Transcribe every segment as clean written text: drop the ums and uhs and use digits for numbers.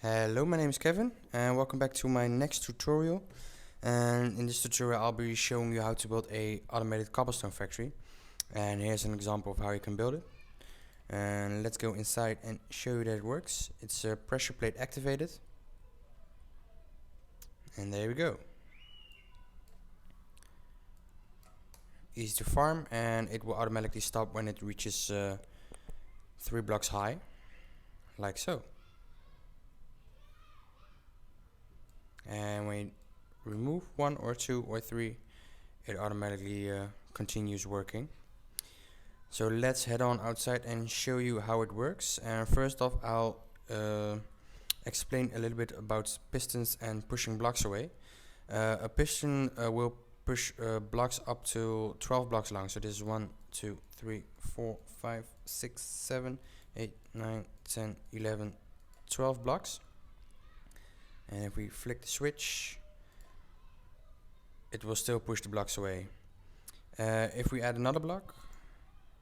Hello, my name is Kevin and welcome back to my next tutorial. And in this tutorial I'll be showing you how to build a automated cobblestone factory. And here's an example of how you can build it. And let's go inside and show you that it works. It's pressure plate activated. And there we go. Easy to farm, and it will automatically stop when it reaches 3 blocks high, like so. And when you remove 1 or 2 or 3, it automatically continues working. So let's head on outside and show you how it works. And first off, I'll explain a little bit about pistons and pushing blocks away. A piston will push blocks up to 12 blocks long. So this is 1, 2, 3, 4, 5, 6, 7, 8, 9, 10, 11, 12 blocks. And if we flick the switch, it will still push the blocks away. If we add another block,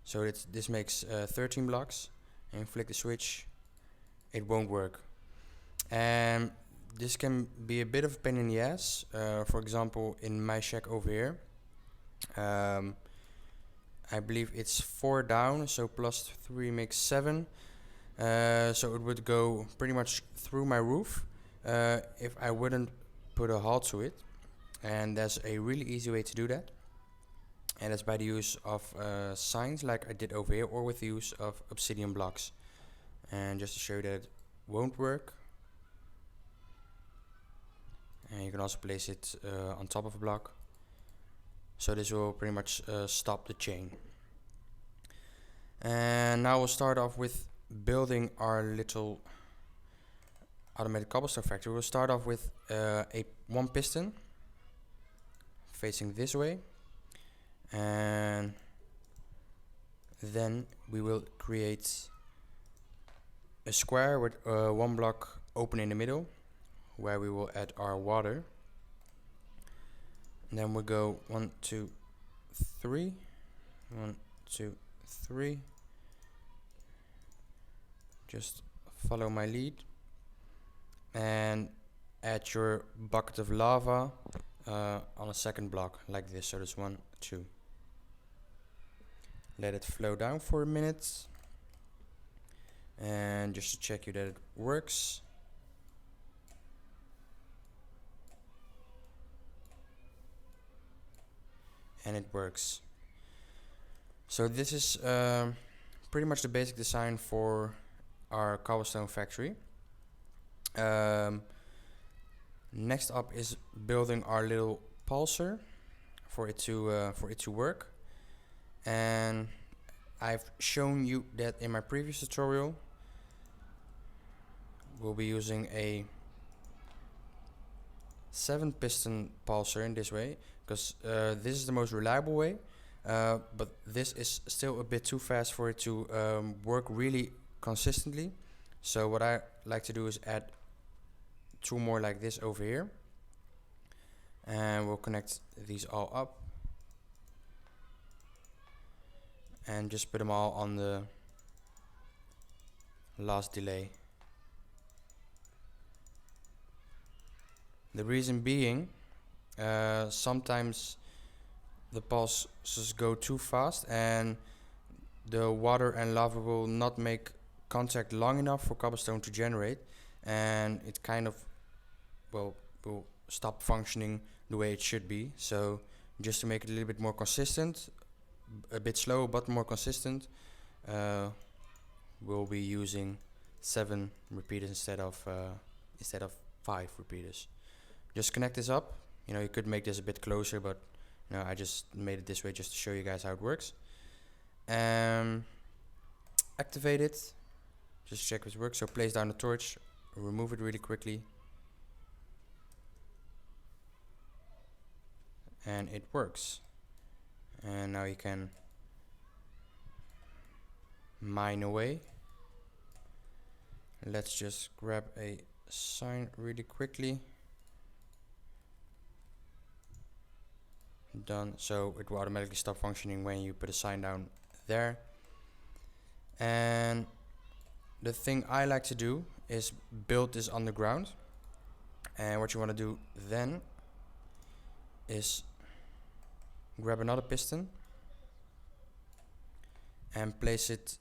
so this makes 13 blocks, and flick the switch, it won't work. And this can be a bit of a pain in the ass. For example, in my shack over here, I believe it's 4 down, so plus 3 makes 7. So it would go pretty much through my roof if I wouldn't put a halt to it. And there's a really easy way to do that, and that's by the use of signs like I did over here, or with the use of obsidian blocks. And just to show you that it won't work, and you can also place it on top of a block, so this will pretty much stop the chain. And now we'll start off with building our little automated cobblestone factory. We'll start off with one piston facing this way, and then we will create a square with 1 block open in the middle, where we will add our water. And then we'll go 1, 2, 3, 1, 2, 3. Just follow my lead and add your bucket of lava on a second block like this. So there's 1, 2. Let it flow down for a minute, and just to check you that it works, and it works. So this is pretty much the basic design for our cobblestone factory. Next up is building our little pulser for it to work. And I've shown you that in my previous tutorial. We'll be using a 7 piston pulser in this way, because this is the most reliable way, but this is still a bit too fast for it to work really consistently. So what I like to do is add 2 more like this over here, and we'll connect these all up and just put them all on the last delay. The reason being, sometimes the pulses go too fast and the water and lava will not make contact long enough for cobblestone to generate, and it kind of will stop functioning the way it should be. So just to make it a little bit more consistent, a bit slower but more consistent, we'll be using 7 repeaters instead of 5 repeaters. Just connect this up. You could make this a bit closer, but I just made it this way just to show you guys how it works. Activate it. Just check if it works. So place down the torch, remove it really quickly, and it works. And now you can mine away. Let's just grab a sign really quickly. Done. So it will automatically stop functioning when you put a sign down there. And the thing I like to do is build this underground. And what you want to do then is grab another piston and place it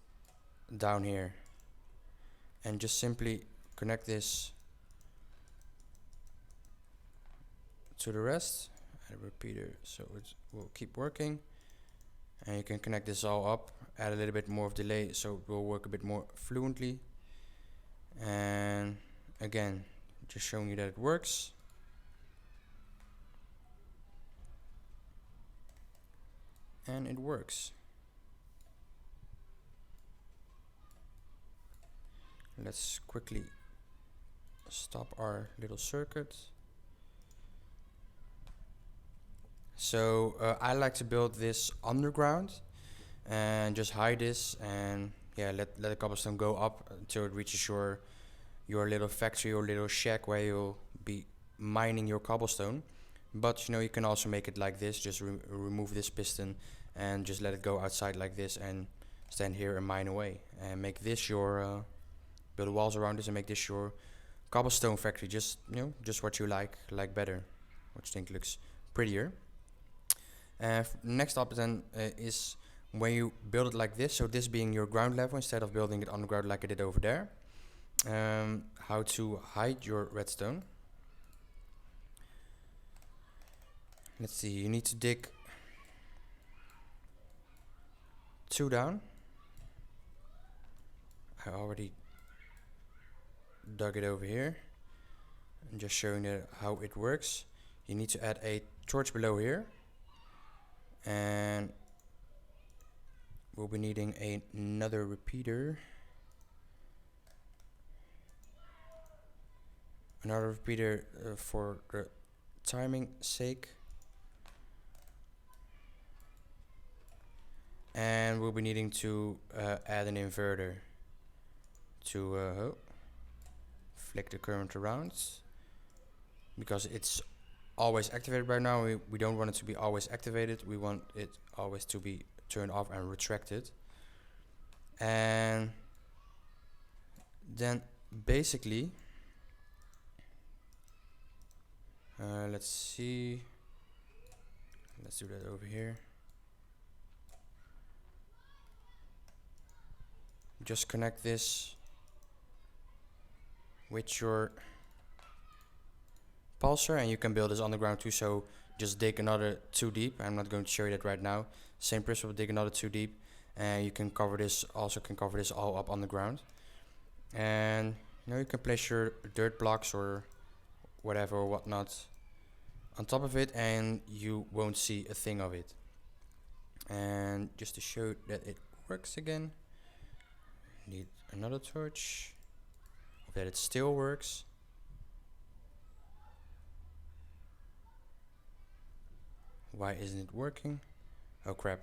down here, and just simply connect this to the rest. Add a repeater so it will keep working, and you can connect this all up, add a little bit more of delay so it will work a bit more fluently. And again, just showing you that it works. And it works. Let's quickly stop our little circuit. So I like to build this underground and just hide this, and yeah, let the cobblestone go up until it reaches your little factory or little shack where you'll be mining your cobblestone. But you know, you can also make it like this, just remove this piston and just let it go outside like this, and stand here and mine away, and make this your build walls around this and make this your cobblestone factory. Just, you know, just what you like better, what you think looks prettier. Next up then is when you build it like this, so this being your ground level instead of building it underground like I did over there. How to hide your redstone. Let's see, you need to dig 2 down. I already dug it over here. I'm just showing you how it works. You need to add a torch below here, and we'll be needing another repeater. Another repeater for the timing sake. And we'll be needing to add an inverter to flick the current around, because it's always activated right now. We don't want it to be always activated. We want it always to be turned off and retracted. And then basically, let's see, let's do that over here. Just connect this with your pulsar, and you can build this underground too, so just dig another 2 deep. I'm not going to show you that right now. Same principle, dig another 2 deep, and you can cover this, also can cover this all up underground. And you know, you can place your dirt blocks or whatever or whatnot on top of it, and you won't see a thing of it. And just to show that it works again, need another torch, that it still works. Why isn't it working? Oh crap,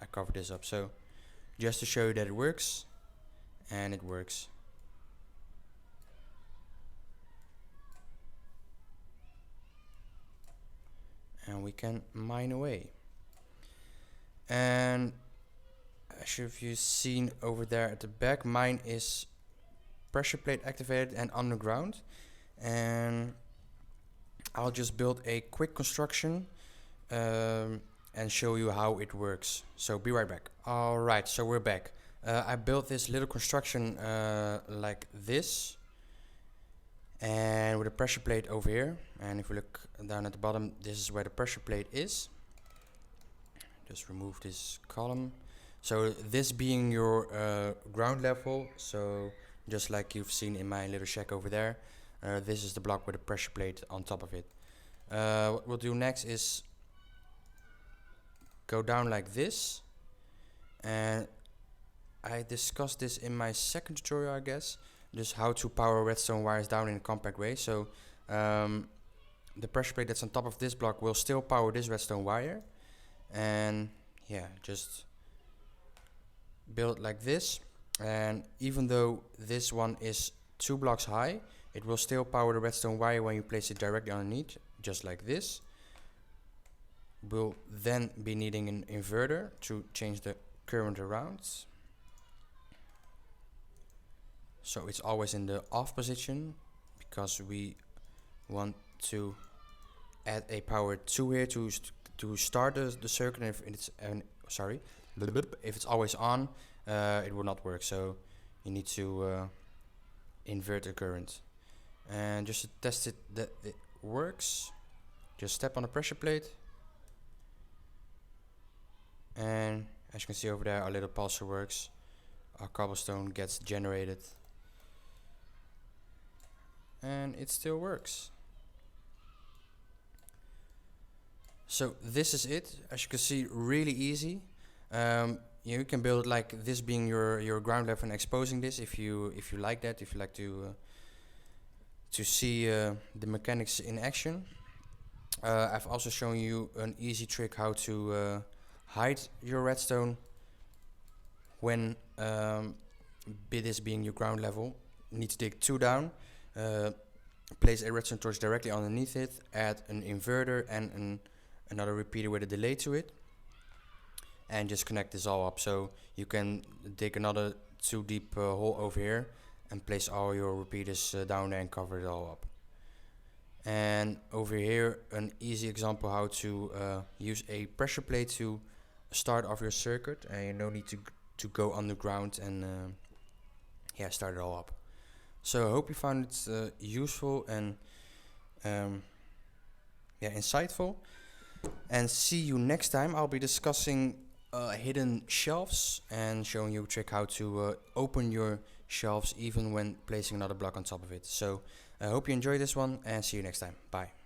I covered this up. So just to show you that it works, and it works. And we can mine away. And as you've seen over there at the back, mine is pressure plate activated and underground. And I'll just build a quick construction and show you how it works. So be right back. Alright, so we're back. I built this little construction like this, and with a pressure plate over here. And if we look down at the bottom, this is where the pressure plate is. Just remove this column. So this being your ground level, so just like you've seen in my little shack over there, this is the block with a pressure plate on top of it. What we'll do next is go down like this, and I discussed this in my second tutorial, I guess, just how to power redstone wires down in a compact way. So the pressure plate that's on top of this block will still power this redstone wire, and yeah, just build like this. And even though this one is 2 blocks high, it will still power the redstone wire when you place it directly underneath, just like this. We'll then be needing an inverter to change the current around. so it's always in the off position, because we want to add a power 2 here to start the circuit. And if it's if it's always on, it will not work. So you need to invert the current. And just to test it that it works, just step on the pressure plate, and as you can see over there, our little pulsar works. Our cobblestone gets generated, and it still works. So this is it. As you can see, really easy. You can build like this, being your ground level, and exposing this if you like that. If you like to see the mechanics in action. I've also shown you an easy trick how to hide your redstone when this being your ground level. You need to dig 2 down, place a redstone torch directly underneath it, add an inverter and another repeater with a delay to it, and just connect this all up. So you can dig another 2 deep hole over here and place all your repeaters down there and cover it all up. And over here, an easy example how to use a pressure plate to start off your circuit, and you no need to go underground and start it all up. So I hope you found it useful and insightful, and see you next time. I'll be discussing hidden shelves and showing you a trick how to open your shelves even when placing another block on top of it. So I hope you enjoyed this one, and see you next time. Bye.